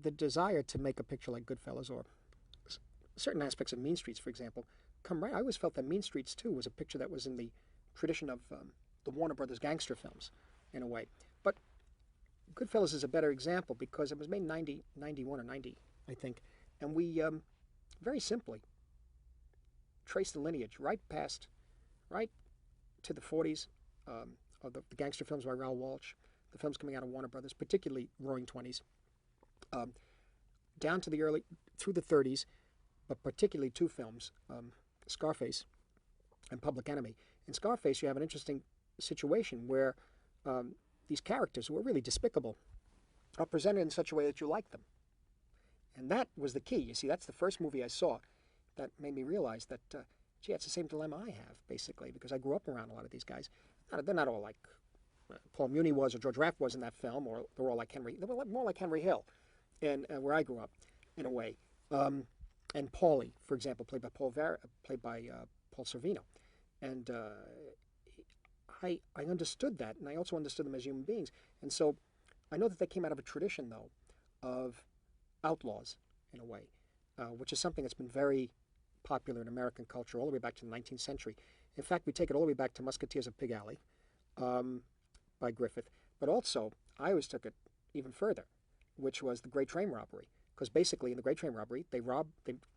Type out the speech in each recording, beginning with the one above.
the desire to make a picture like Goodfellas or certain aspects of Mean Streets, for example, come right. I always felt that Mean Streets too was a picture that was in the tradition of the Warner Brothers gangster films, in a way. But Goodfellas is a better example because it was made in 91 or 90, I think, and we very simply trace the lineage right to the 40s of the gangster films by Raoul Walsh, the films coming out of Warner Brothers, particularly Roaring Twenties, down to the early through the 30s, but particularly two films, Scarface and Public Enemy. In Scarface, you have an interesting situation where these characters, who are really despicable, are presented in such a way that you like them. And that was the key. You see, that's the first movie I saw that made me realize that, gee, it's the same dilemma I have, basically, because I grew up around a lot of these guys. They're not all like Paul Muni was or George Raft was in that film, or they're all like Henry. They were more like Henry Hill, and where I grew up, in a way. And Paulie, for example, played by Paul Sorvino, and I understood that, and I also understood them as human beings. And so I know that they came out of a tradition, though, of outlaws, in a way, which is something that's been very popular in American culture all the way back to the 19th century. In fact, we take it all the way back to Musketeers of Pig Alley by Griffith. But also, I always took it even further, which was the Great Train Robbery. Because basically, in the Great Train Robbery, they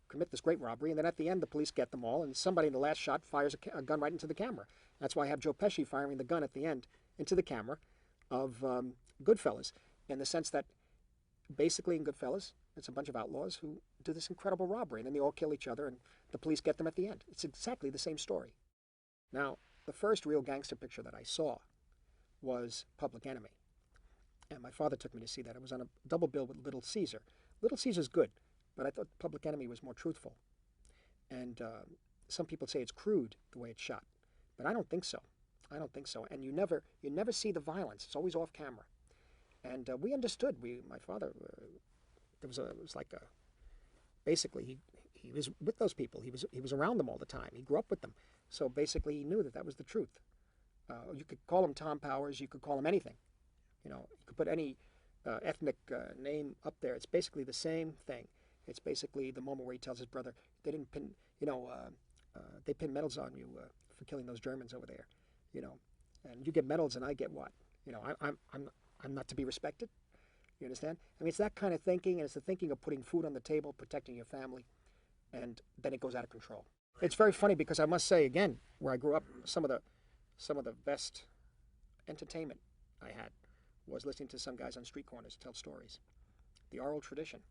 commit this great robbery, and then at the end, the police get them all, and somebody in the last shot fires a gun right into the camera. That's why I have Joe Pesci firing the gun at the end into the camera of Goodfellas, in the sense that basically in Goodfellas, it's a bunch of outlaws who do this incredible robbery, and then they all kill each other, and the police get them at the end. It's exactly the same story. Now, the first real gangster picture that I saw was Public Enemy. And my father took me to see that. It was on a double bill with Little Caesar. Little Caesar's good, but I thought Public Enemy was more truthful. And some people say it's crude, the way it's shot. But I don't think so. I don't think so. And you never see the violence. It's always off camera. And we understood. My father, it was like basically he was with those people. He was around them all the time. He grew up with them. So basically he knew that was the truth. You could call him Tom Powers. You could call him anything. You could put any ethnic name up there. It's basically the same thing. It's basically the moment where he tells his brother, they didn't pin, they pin medals on you for killing those Germans over there, and you get medals and I get what? I'm not to be respected. You understand? I mean, it's that kind of thinking, and it's the thinking of putting food on the table, protecting your family, and then it goes out of control. It's very funny because I must say again, where I grew up, some of the best entertainment I had was listening to some guys on street corners tell stories. The oral tradition,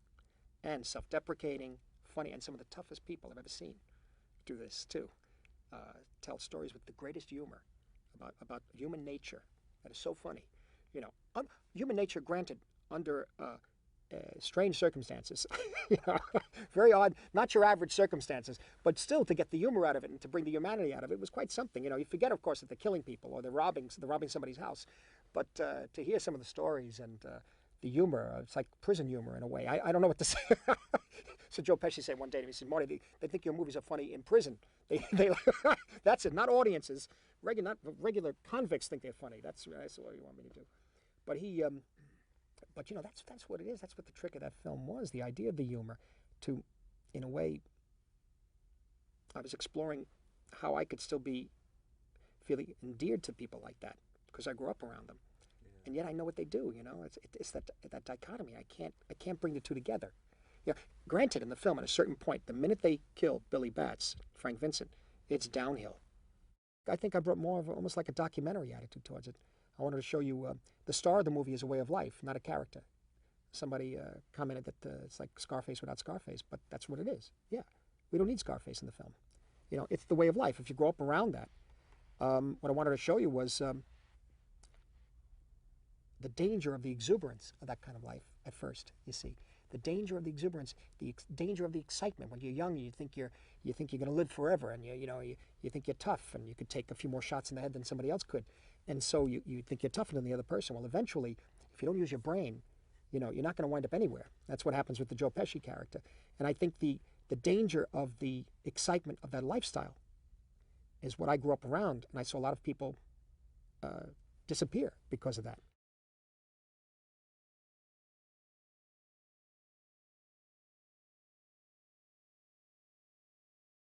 and self-deprecating, funny, and some of the toughest people I've ever seen do this too. Tell stories with the greatest humor about human nature that is so funny. Human nature, granted, under strange circumstances, very odd, not your average circumstances, but still to get the humor out of it and to bring the humanity out of it was quite something. You forget, of course, that they're killing people or they're robbing somebody's house, but to hear some of the stories and the humor, it's like prison humor in a way. I don't know what to say. So Joe Pesci said one day to me, he said, "Marty, they think your movies are funny in prison. They that's it, not audiences. Not regular convicts think they're funny. That's what you want me to do." But but that's what it is. That's what the trick of that film was. The idea of the humor, to, in a way, I was exploring how I could still be feeling endeared to people like that because I grew up around them, and yet I know what they do. It's that dichotomy. I can't bring the two together. Granted, in the film, at a certain point, the minute they kill Billy Batts, Frank Vincent, it's downhill. I think I brought more of almost like a documentary attitude towards it. I wanted to show you the star of the movie is a way of life, not a character. Somebody commented that it's like Scarface without Scarface, but that's what it is. Yeah, we don't need Scarface in the film. It's the way of life. If you grow up around that, what I wanted to show you was the danger of the exuberance of that kind of life at first, you see. The danger of the exuberance, the danger of the excitement. When you're young, you think you're going to live forever, and you think you're tough, and you could take a few more shots in the head than somebody else could, and so you think you're tougher than the other person. Well, eventually, if you don't use your brain, you're not going to wind up anywhere. That's what happens with the Joe Pesci character, and I think the danger of the excitement of that lifestyle is what I grew up around, and I saw a lot of people disappear because of that.